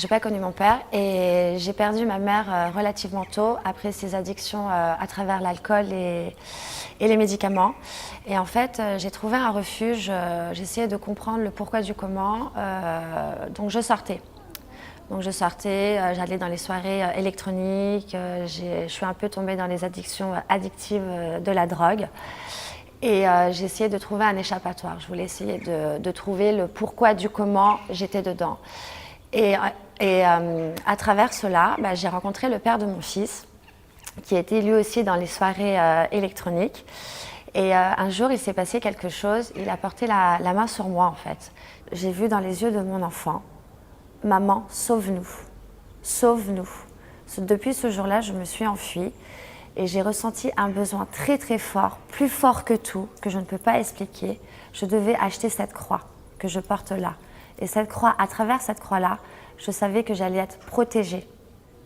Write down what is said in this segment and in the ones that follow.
J'ai pas connu mon père et j'ai perdu ma mère relativement tôt après ses addictions à travers l'alcool et les médicaments. Et en fait, j'ai trouvé un refuge, j'essayais de comprendre le pourquoi du comment, donc je sortais. Donc je sortais, j'allais dans les soirées électroniques, je suis un peu tombée dans les addictions addictives de la drogue. Et j'ai essayé de trouver un échappatoire. Je voulais essayer de trouver le pourquoi du comment j'étais dedans. Et à travers cela, j'ai rencontré le père de mon fils, qui était lui aussi dans les soirées électroniques. Et un jour, il s'est passé quelque chose. Il a porté la main sur moi, en fait. J'ai vu dans les yeux de mon enfant, « Maman, sauve-nous, sauve-nous ». Depuis ce jour-là, je me suis enfuie. Et j'ai ressenti un besoin très très fort, plus fort que tout, que je ne peux pas expliquer. Je devais acheter cette croix que je porte là. Et cette croix, à travers cette croix-là, je savais que j'allais être protégée.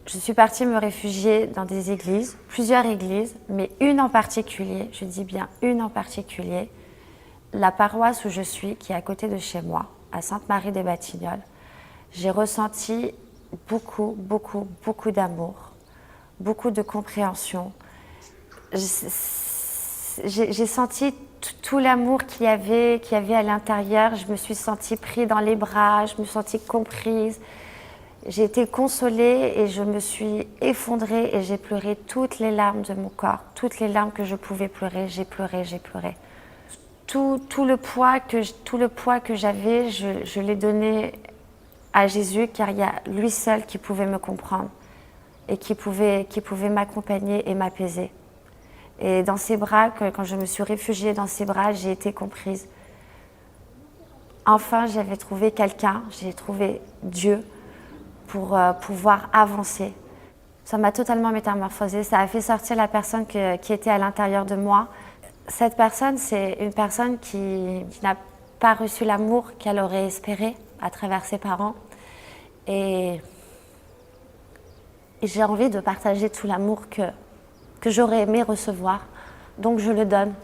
Je suis partie me réfugier dans des églises, plusieurs églises, mais une en particulier, je dis bien une en particulier, la paroisse où je suis, qui est à côté de chez moi, à Sainte-Marie-des-Batignolles. J'ai ressenti beaucoup, beaucoup, beaucoup d'amour, beaucoup de compréhension. J'ai senti tout l'amour qu'il y avait à l'intérieur. Je me suis sentie prise dans les bras, je me suis sentie comprise. J'ai été consolée et je me suis effondrée et j'ai pleuré toutes les larmes de mon corps. Toutes les larmes que je pouvais pleurer, j'ai pleuré, j'ai pleuré. Tout le poids que j'avais, je l'ai donné à Jésus, car il y a lui seul qui pouvait me comprendre et qui pouvait m'accompagner et m'apaiser. Et dans ses bras, quand je me suis réfugiée dans ses bras, j'ai été comprise. Enfin, j'avais trouvé quelqu'un, j'ai trouvé Dieu pour pouvoir avancer. Ça m'a totalement métamorphosée, ça a fait sortir la personne qui était à l'intérieur de moi. Cette personne, c'est une personne qui n'a pas reçu l'amour qu'elle aurait espéré à travers ses parents. Et j'ai envie de partager tout l'amour que j'aurais aimé recevoir, donc je le donne.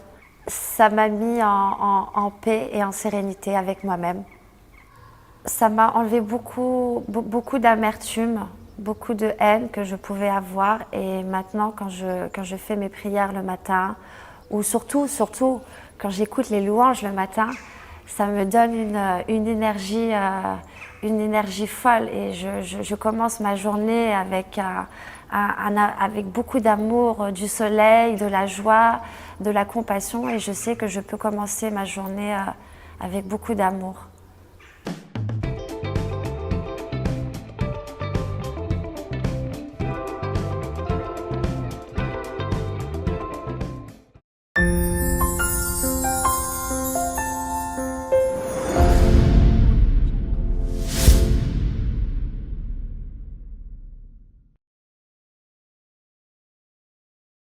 Ça m'a mis en paix et en sérénité avec moi-même. Ça m'a enlevé beaucoup d'amertume, beaucoup de haine que je pouvais avoir. Et maintenant, quand je fais mes prières le matin, ou surtout quand j'écoute les louanges le matin, ça me donne une énergie folle. Et je commence ma journée avec beaucoup d'amour, du soleil, de la joie, de la compassion. Et je sais que je peux commencer ma journée avec beaucoup d'amour.